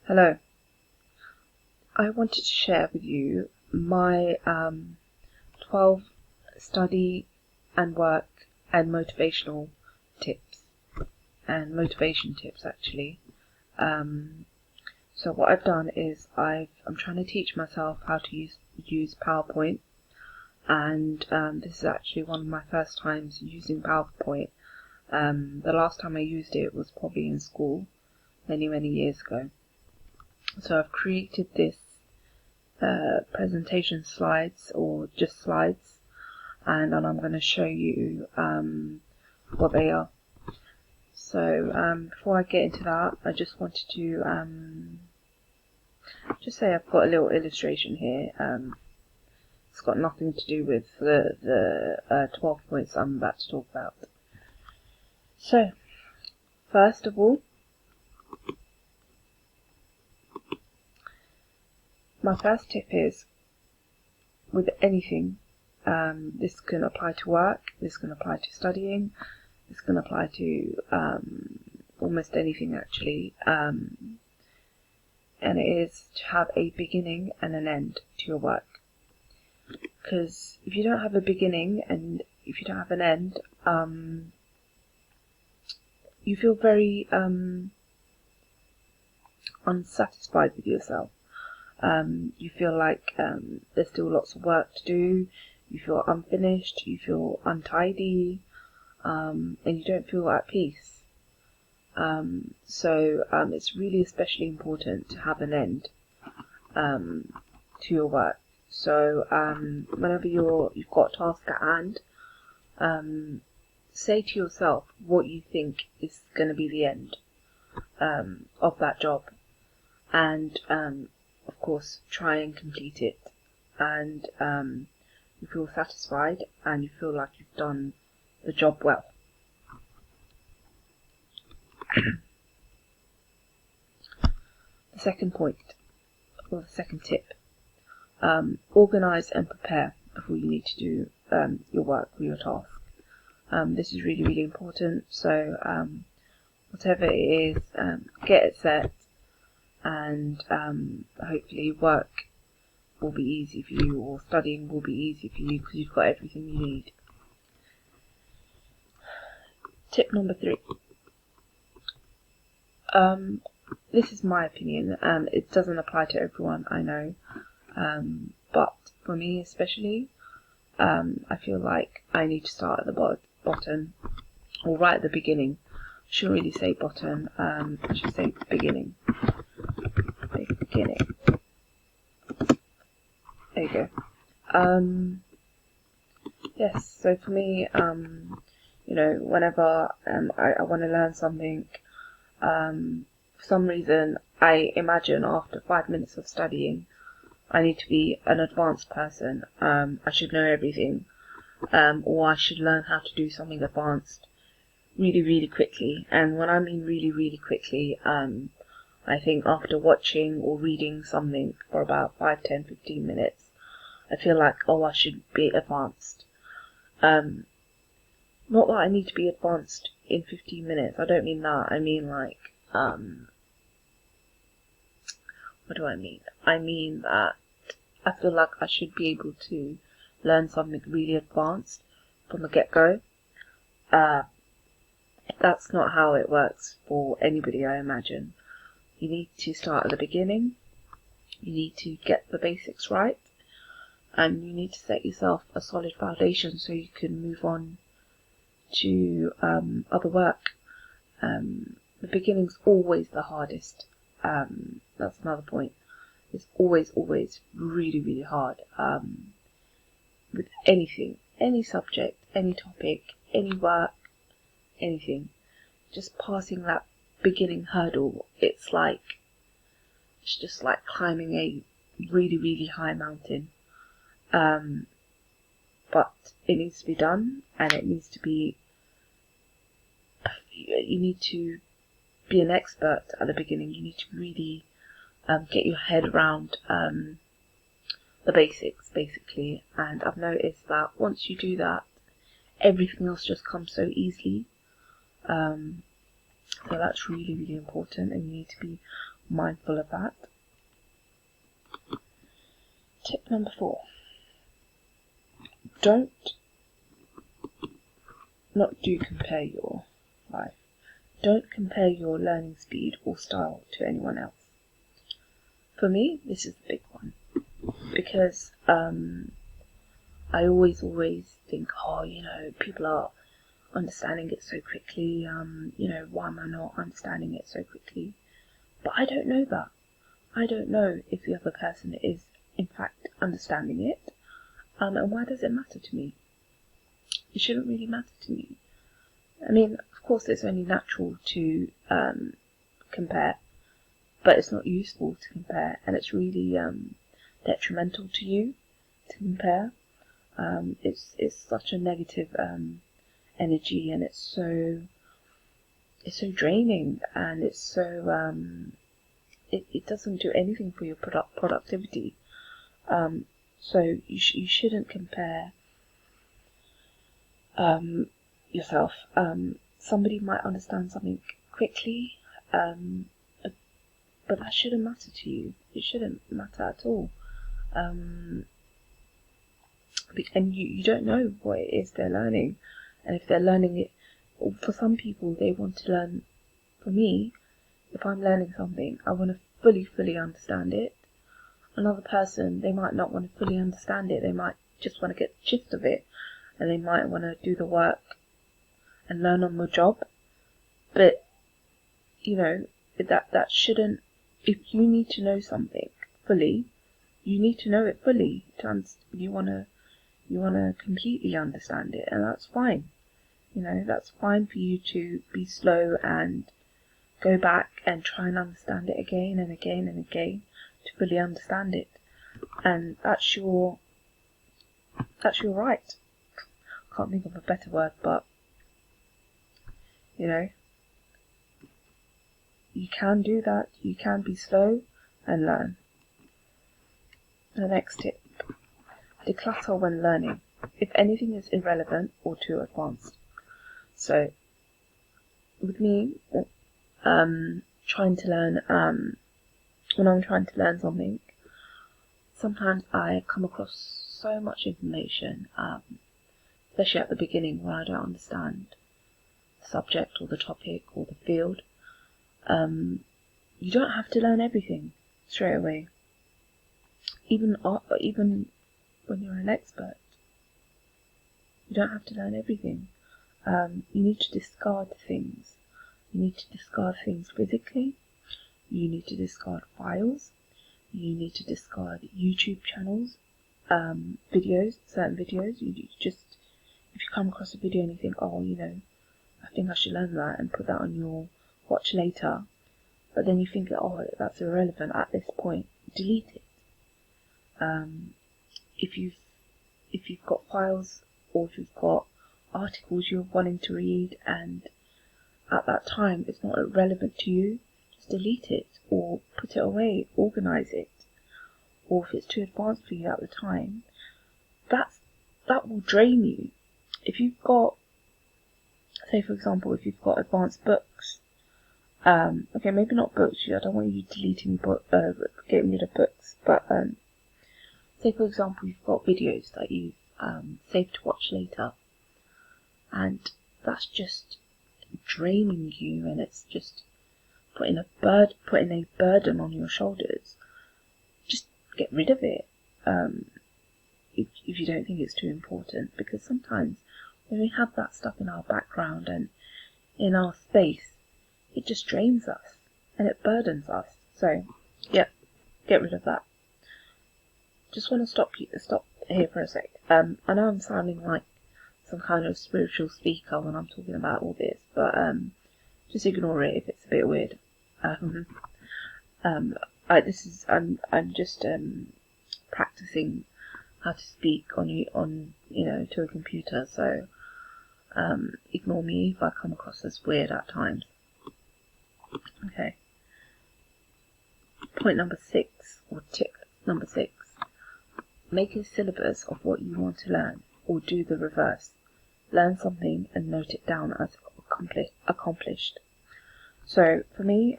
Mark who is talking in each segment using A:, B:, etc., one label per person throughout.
A: Hello, I wanted to share with you my 12 study and work and motivational tips, and motivation tips actually. So what I've done is I'm trying to teach myself how to use PowerPoint, and this is actually one of my first times using PowerPoint. The last time I used it was probably in school, many years ago. So I've created this presentation slides, or just slides, and I'm going to show you what they are. So before I get into that, I just wanted to just say I've got a little illustration here. It's got nothing to do with the 12 points I'm about to talk about. So first of all, my first tip is, with anything, this can apply to work, this can apply to studying, this can apply to almost anything actually, and it is to have a beginning and an end to your work. Because if you don't have a beginning and if you don't have an end, you feel very unsatisfied with yourself. You feel like there's still lots of work to do, you feel unfinished, you feel untidy, and you don't feel at peace. So it's really especially important to have an end to your work. So whenever you've got a task at hand, say to yourself what you think is going to be the end of that job, and of course try and complete it, and you feel satisfied and you feel like you've done the job well. The second point, or the second tip, organize and prepare before you need to do your work or your task. This is really important. So whatever it is, get it set, and hopefully work will be easy for you, or studying will be easy for you, because you've got everything you need. Tip number 3. This is my opinion, and it doesn't apply to everyone, I know, but for me especially, I feel like I need to start at the bottom, or right at the beginning. I shouldn't really say bottom, I should say beginning. Beginning. There you go. Yes, so for me, whenever I want to learn something, for some reason I imagine after 5 minutes of studying I need to be an advanced person. I should know everything, or I should learn how to do something advanced really quickly. And when I mean really quickly, I think after watching or reading something for about 5, 10, 15 minutes, I feel like, I should be advanced. Not that I need to be advanced in 15 minutes, I don't mean that. I mean like, what do I mean? I mean that I feel like I should be able to learn something really advanced from the get-go. That's not how it works for anybody, I imagine. You need to start at the beginning, you need to get the basics right, and you need to set yourself a solid foundation so you can move on to other work. The beginning's always the hardest. That's another point. It's always really hard. With anything, any subject, any topic, any work, anything. Just passing that beginning hurdle, it's just like climbing a really high mountain. But it needs to be done, and it needs to be, you need to be an expert at the beginning. You need to really get your head around the basics, basically. And I've noticed that once you do that, everything else just comes so easily. So that's really important, and you need to be mindful of that. Tip number 4. Not do compare your life. Don't compare your learning speed or style to anyone else. For me, this is the big one, because I always think, people are understanding it so quickly, why am I not understanding it so quickly? But I don't know that. I don't know if the other person is in fact understanding it, and why does it matter to me? It shouldn't really matter to me. I mean, of course it's only natural to compare, but it's not useful to compare, and it's really detrimental to you to compare. It's such a negative energy, and it's so draining, and it's so it doesn't do anything for your productivity. So you shouldn't compare yourself. Somebody might understand something quickly, but that shouldn't matter to you. It shouldn't matter at all. And you don't know what it is they're learning, and if they're learning it, for some people they want to learn. For me, if I'm learning something, I want to fully understand it. Another person, they might not want to fully understand it. They might just want to get the gist of it, and they might want to do the work and learn on the job. But that shouldn't. If you need to know something fully, you need to know it fully. You want to completely understand it, and that's fine. That's fine for you to be slow and go back and try and understand it again and again and again to fully understand it, and that's your right. Can't think of a better word, but you can do that. You can be slow and learn. The next tip: declutter when learning, if anything is irrelevant or too advanced. So, with me, trying to learn, when I'm trying to learn something, sometimes I come across so much information, especially at the beginning where I don't understand the subject or the topic or the field. You don't have to learn everything straight away. Even when you're an expert, you don't have to learn everything. You need to discard things. You need to discard things physically. You need to discard files. You need to discard YouTube channels, certain videos. If you come across a video and you think, I think I should learn that, and put that on your watch later, but then you think, that's irrelevant at this point, delete it. If you've got files, or if you've got articles you're wanting to read, and at that time it's not relevant to you, just delete it, or put it away, organize it. Or if it's too advanced for you at the time, that will drain you. If you've got, say for example, if you've got advanced books, okay, maybe not books. I don't want you deleting getting rid of books, but say for example you've got videos that you've saved to watch later, and that's just draining you, and it's just putting a burden on your shoulders. Just get rid of it, if you don't think it's too important, because sometimes when we have that stuff in our background and in our space, it just drains us and it burdens us. So, yeah, get rid of that. Just want to stop here for a sec. I know I'm sounding like some kind of spiritual speaker when I'm talking about all this, but just ignore it if it's a bit weird. I'm just practicing how to speak to a computer, so ignore me if I come across as weird at times. Okay. Point number 6, or tip number 6. Make a syllabus of what you want to learn, or do the reverse. Learn something and note it down as accomplished. So for me,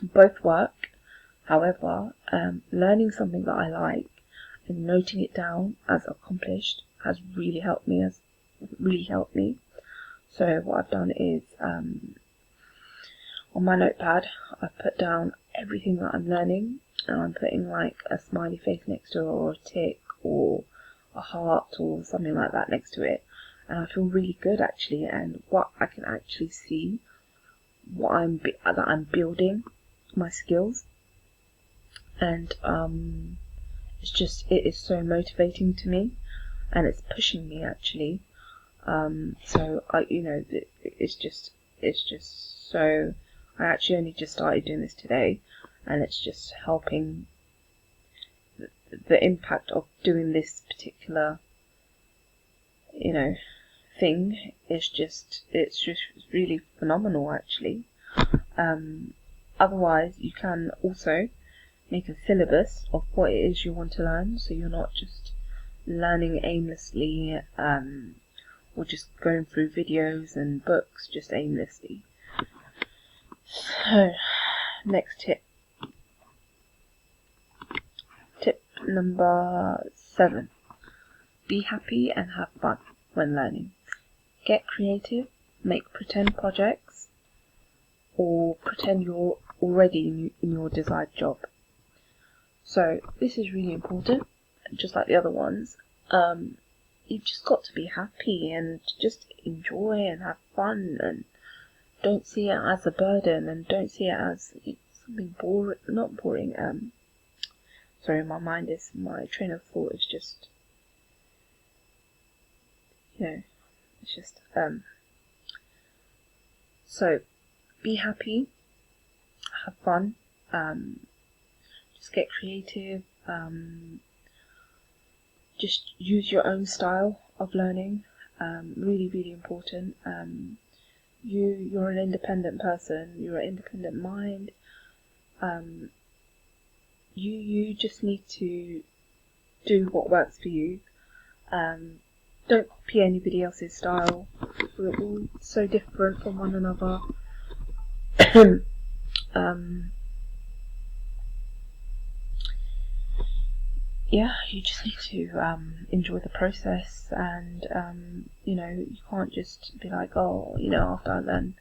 A: Both work. However, learning something that I like and noting it down as accomplished has really helped me. So what I've done is, on my notepad, I've put down everything that I'm learning, and I'm putting like a smiley face next to it, or a tick, or a heart, or something like that next to it. And I feel really good actually, and what I can actually see, that I'm building my skills, and it is so motivating to me, and it's pushing me actually. So it's just so. I actually only just started doing this today, and it's just helping. The impact of doing this particular, thing is just really phenomenal actually. Otherwise, you can also make a syllabus of what it is you want to learn, so you're not just learning aimlessly, or just going through videos and books just aimlessly. So, next tip. Tip number 7. Be happy and have fun when learning. Get creative, make pretend projects, or pretend you're already in your desired job. So this is really important, just like the other ones. You've just got to be happy and just enjoy and have fun, and don't see it as a burden, and don't see it as something boring. Not boring. Sorry, my train of thought is just, it's just So be happy, have fun, just get creative, just use your own style of learning. Really, really important. You're an independent person, you're an independent mind. You just need to do what works for you. Don't copy anybody else's style. We're all so different from one another. You just need to enjoy the process, and you can't just be like, after I learn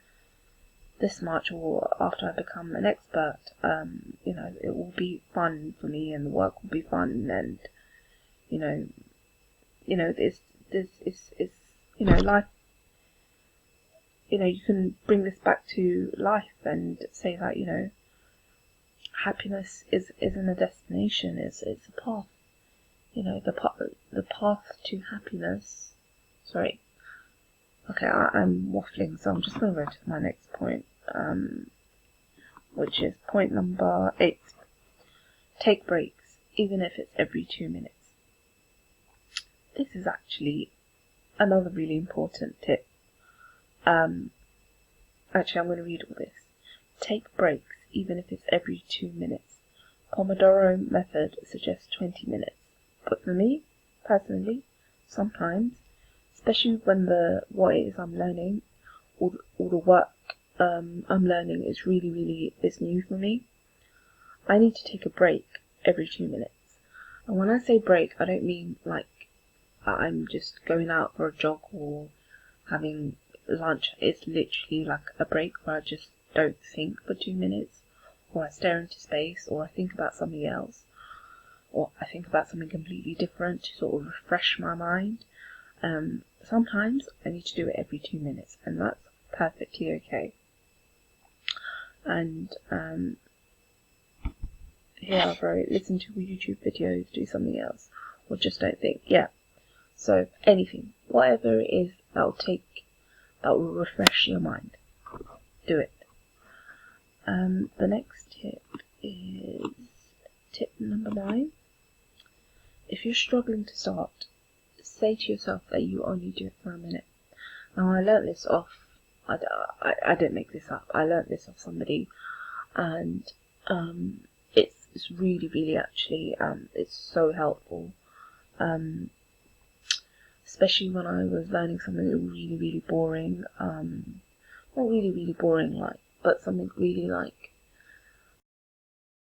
A: this much, or after I become an expert, it will be fun for me, and the work will be fun, and life. You can bring this back to life and say that happiness isn't a destination; it's a path. The path to happiness. Sorry. Okay, I'm waffling, so I'm just going to go to my next point, which is point number 8. Take breaks, even if it's every 2 minutes. This is actually another really important tip. Actually, I'm going to read all this. Take breaks, even if it's every 2 minutes. Pomodoro method suggests 20 minutes. But for me, personally, sometimes, especially when what it is I'm learning, or the work I'm learning is really, really is new for me, I need to take a break every 2 minutes. And when I say break, I don't mean like I'm just going out for a jog or having lunch. It's literally like a break where I just don't think for 2 minutes, or I stare into space, or I think about something else, or I think about something completely different to sort of refresh my mind. Sometimes I need to do it every 2 minutes, and that's perfectly okay. And here I've wrote, listen to YouTube videos, do something else, or just don't think. So anything, whatever it is that will refresh your mind, do it. The next tip is tip number 9. If you're struggling to start, say to yourself that you only do it for a minute. Now, I learnt this off, I didn't make this up, I learnt this off somebody, and it's really, really actually, it's so helpful, especially when I was learning something really, really boring, not really, really boring, but something really